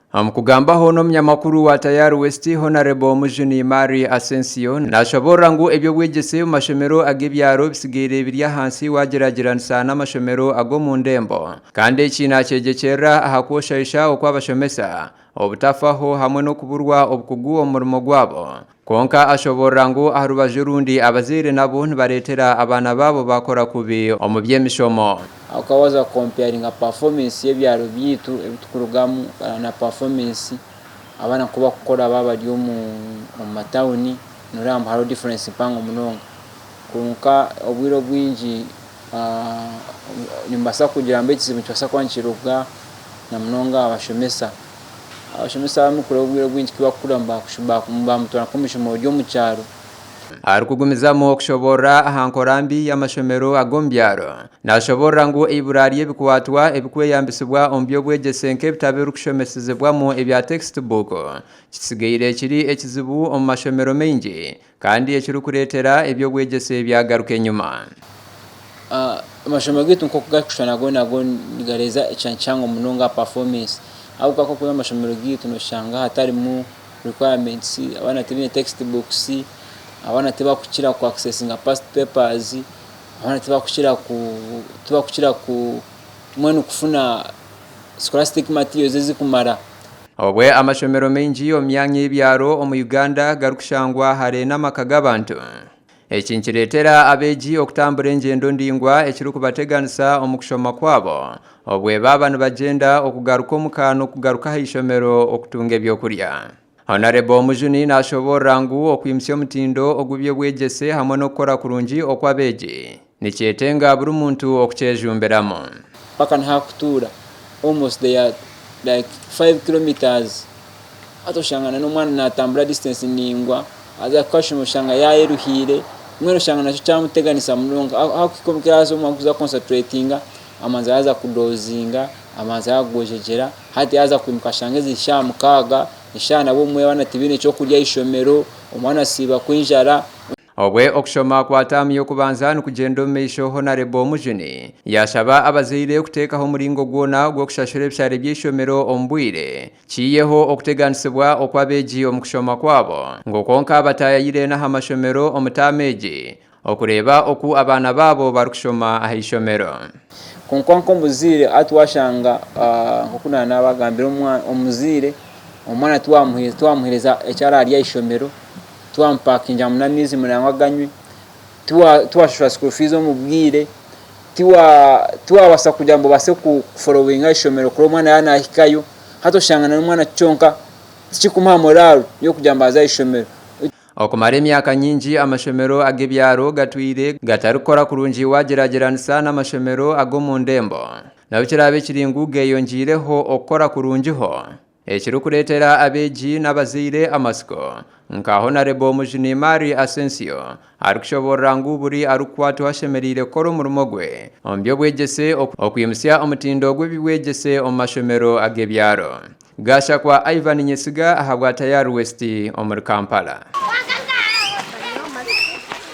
Kugambaho n'omunyamakuru wa Tayari West Honorable Mujuni Mari Asensio nashobora ngu ebyo bwegese mu mashomero agebyaro bisigire birya hansi wagerageranisa n'amashomero ago mu ndembo kandi ekina cyegekera ahakoshayisha okwabashomesa obutafaho hamwe no kuburwa obukugu omurimo gwabo konka ashobora ngu aharubaje rundi abazire nabo baretera abana babo bakora kubi omubyemishomo akawaza comparing a performance y'ebyaro byitu ebitukurugamu na performance abana kuba kukora baba ryo mu matawuni nuramba haro difference mpango munonga kunka obwiro bwinji nimbasa kugira mbe kizibu cyasa kwankiruga na munonga abashomesa bamukura obwiro bwinji kiba kuramba kushuba kumba mutwana kumishimo ryo mu cyaro arikugumizamo okushobora ahankorambi y'amashomero agombyaro nashobora ngo iburariye bikuwatwa ebikweyambisibwa ombyo bwegesenke bitaberu kushomesezebwamo ebya textbook kisigaire kiri ekizibu omu mashomero mengi kandi ekiri kuretera ebyo bwegese byagaruke nyuma amashomero gitu nko kugakushana nago nigareza ecyancyango munonga performance aho kako kuba amashomero gitu no shanga hatari mu requirements abana tibine textbooks abana tiba kukira ku accessing past papers abana tiba kukira ku mwenu kufuna scholastic materials ezikumara obwe amashomero mengi yo myanya y'ebyaro omu Uganda garukushangwa hare n'amakaga abantu ekinkiretera abeji okutambura engendo ndingwa ekiri kubateganisa omu kushoma kwabo obwe baba nibagenda okugaruka omukano okugaruka haishomero okutunga ebyokurya Honorable Mujuni nashobora ngu okwimusya omutindo ogubye bwegese hamwe n'okukora kurungi okwabeji nikyetenga buri muntu okukyejumberamo paka nhakutura almost they are like 5 kilometers atoshangana n'omwana natambura distance ningwa aza kwashimushanga yayeruhire mwero shanga nacho cyamuteganisa mulonga hakikomkirazo mwakuza concentratinga amanza yaza kudozinga amanza yagojejera hati yaza kwimukashangeze shamukaga ishana bomwe bana tibine cyo kurya ishomero umwana siba kwinjara obwe okushoma kwatamu yokubanza n'ukugendo meisho Honorable Mujuni yashaba abazire okutekaho muringo gwona gwo kushashura ebyare by'ishomero ombwire kiyeho okuteganisibwa okwabeji omukushoma kwabo ngo konka abatayire na hamashomero omutameji okureba oku abana babo barukushoma ahishomero konkonko muzire atwashanga nkokuna nabagambira omuzire omwana twamuhereza ekyarari y'ishomero twampakinja munamizi munangaganywe twashura school fees omubwire twabasa kugira ngo base ku following ishomero kuri omwana yanahikayo hatoshangana n'umwana cyonka tikikumuha moral yo kugira ngo aza ishomero okumara emyaka nyingi amashomero agebyaro gatwire gatarukora kurungi wagerageranisa n'amashomero ago mu ndembo nabikirabe kiringu geyongireho okukora kurungiho ekiri kuretera abeji n'abazire amasiko nka Honorable Mujuni Mari Asensio arikushobora ngu buri arukwatu hashemerire koro murimo gwe ombyo bwegese okwimusya omutindo gw'ebibwegese omu mashomero agebyaro gasha kwa Ivan Nyesiga ahabwa Tayari West omuri Kampala.